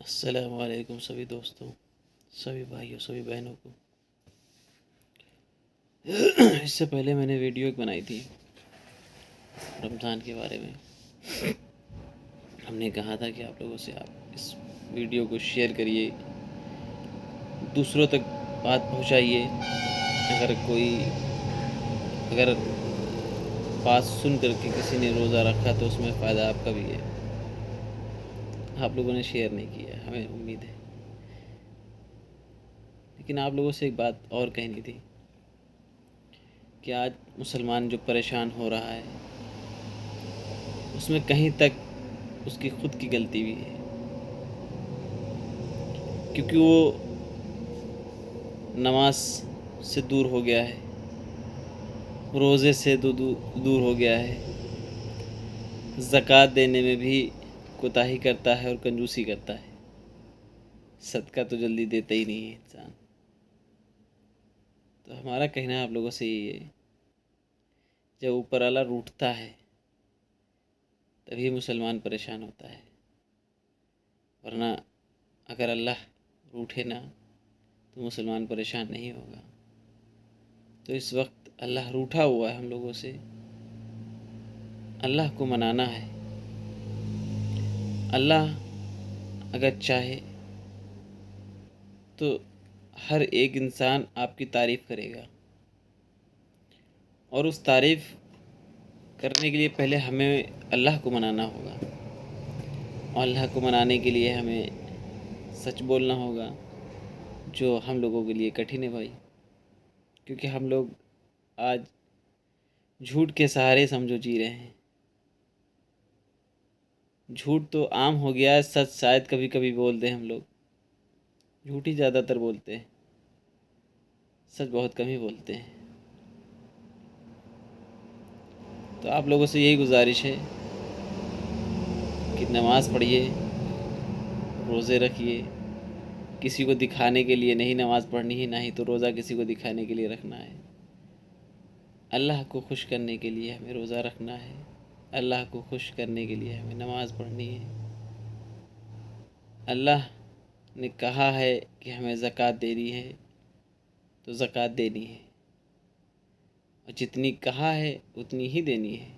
अस्सलामु अलैकुम सभी दोस्तों, सभी भाइयों, सभी बहनों को। इससे पहले मैंने वीडियो एक बनाई थी रमज़ान के बारे में। हमने कहा था कि आप लोगों से आप इस वीडियो को शेयर करिए, दूसरों तक बात पहुंचाइए। अगर बात सुन करके किसी ने रोज़ा रखा तो उसमें फ़ायदा आपका भी है। आप लोगों ने शेयर नहीं किया, हमें उम्मीद है। लेकिन आप लोगों से एक बात और कहनी थी कि आज मुसलमान जो परेशान हो रहा है उसमें कहीं तक उसकी खुद की गलती भी है, क्योंकि वो नमाज से दूर हो गया है, रोज़े से दूर हो गया है, ज़कात देने में भी कोताही करता है और कंजूसी करता है। सदका तो जल्दी देता ही नहीं है इंसान। तो हमारा कहना आप लोगों से ये है, जब ऊपर वाला रूठता है तभी मुसलमान परेशान होता है, वरना अगर अल्लाह रूठे ना तो मुसलमान परेशान नहीं होगा। तो इस वक्त अल्लाह रूठा हुआ है हम लोगों से, अल्लाह को मनाना है। अल्लाह अगर चाहे तो हर एक इंसान आपकी तारीफ़ करेगा, और उस तारीफ़ करने के लिए पहले हमें अल्लाह को मनाना होगा। और अल्लाह को मनाने के लिए हमें सच बोलना होगा, जो हम लोगों के लिए कठिन है भाई, क्योंकि हम लोग आज झूठ के सहारे समझो जी रहे हैं। झूठ तो आम हो गया है, सच शायद कभी कभी बोलते हैं हम लोग। झूठ ही ज़्यादातर बोलते हैं, सच बहुत कम ही बोलते हैं। तो आप लोगों से यही गुजारिश है कि नमाज़ पढ़िए, रोज़े रखिए। किसी को दिखाने के लिए नहीं नमाज़ पढ़नी है, ना ही तो रोज़ा किसी को दिखाने के लिए रखना है। अल्लाह को खुश करने के लिए हमें रोज़ा रखना है, अल्लाह को खुश करने के लिए हमें नमाज़ पढ़नी है। अल्लाह ने कहा है कि हमें ज़कात देनी है तो ज़कात देनी है, और जितनी कहा है उतनी ही देनी है।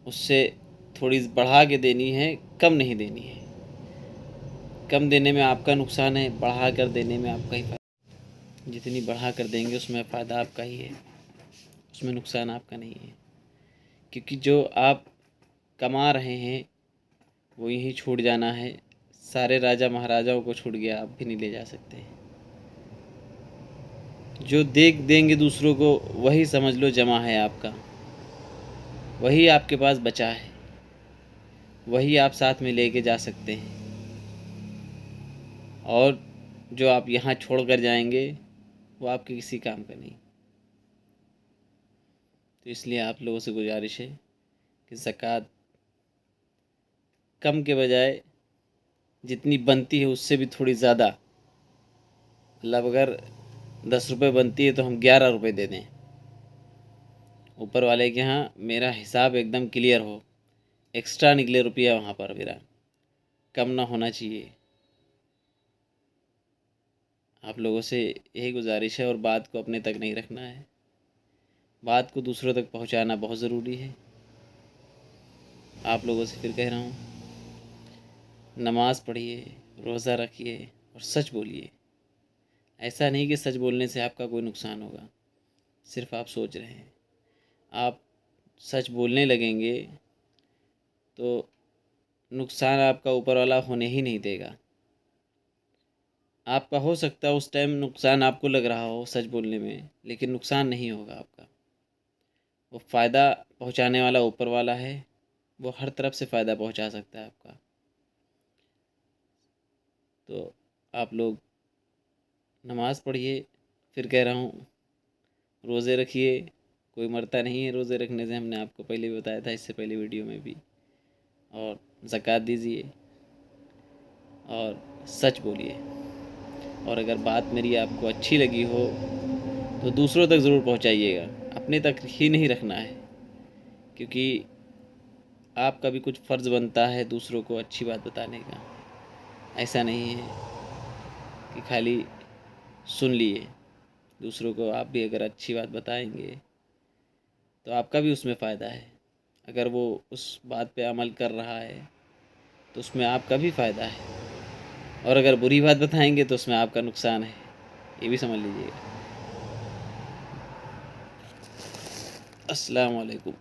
उससे थोड़ी बढ़ा के देनी है, कम नहीं देनी है। कम देने में आपका नुकसान है, बढ़ा कर देने में आपका ही फ़ायदा। जितनी बढ़ा कर देंगे उसमें फ़ायदा आपका ही है, उसमें नुकसान आपका नहीं है। क्योंकि जो आप कमा रहे हैं वो यहीं छूट जाना है। सारे राजा महाराजाओं को छूट गया, आप भी नहीं ले जा सकते। जो देंगे दूसरों को, वही समझ लो जमा है आपका, वही आपके पास बचा है, वही आप साथ में लेके जा सकते हैं। और जो आप यहाँ छोड़ कर जाएंगे वो आपके किसी काम का नहीं। तो इसलिए आप लोगों से गुजारिश है कि ज़कात कम के बजाय जितनी बनती है उससे भी थोड़ी ज़्यादा, मतलब अगर 10 रुपये बनती है तो हम 11 रुपये दे दें। ऊपर वाले के यहाँ मेरा हिसाब एकदम क्लियर हो, एक्स्ट्रा निकले रुपया वहाँ पर मेरा, कम ना होना चाहिए। आप लोगों से यही गुजारिश है, और बात को अपने तक नहीं रखना है, बात को दूसरों तक पहुँचाना बहुत ज़रूरी है। आप लोगों से फिर कह रहा हूँ, नमाज़ पढ़िए, रोज़ा रखिए और सच बोलिए। ऐसा नहीं कि सच बोलने से आपका कोई नुकसान होगा, सिर्फ आप सोच रहे हैं। आप सच बोलने लगेंगे तो नुकसान आपका ऊपर वाला होने ही नहीं देगा। आपका हो सकता है उस टाइम नुकसान आपको लग रहा हो सच बोलने में, लेकिन नुकसान नहीं होगा आपका। वो फ़ायदा पहुंचाने वाला ऊपर वाला है, वो हर तरफ से फ़ायदा पहुंचा सकता है आपका। तो आप लोग नमाज़ पढ़िए, फिर कह रहा हूँ रोज़े रखिए। कोई मरता नहीं है रोज़े रखने से, हमने आपको पहले भी बताया था, इससे पहले वीडियो में भी। और ज़कात दीजिए और सच बोलिए। और अगर बात मेरी आपको अच्छी लगी हो तो दूसरों तक ज़रूर पहुंचाइएगा, अपने तक ही नहीं रखना है, क्योंकि आपका भी कुछ फ़र्ज़ बनता है दूसरों को अच्छी बात बताने का। ऐसा नहीं है कि खाली सुन लिए। दूसरों को आप भी अगर अच्छी बात बताएंगे तो आपका भी उसमें फ़ायदा है। अगर वो उस बात पे अमल कर रहा है तो उसमें आपका भी फ़ायदा है, और अगर बुरी बात बताएंगे तो उसमें आपका नुकसान है। ये भी समझ लीजिएगा। अस्सलाम वालेकुम।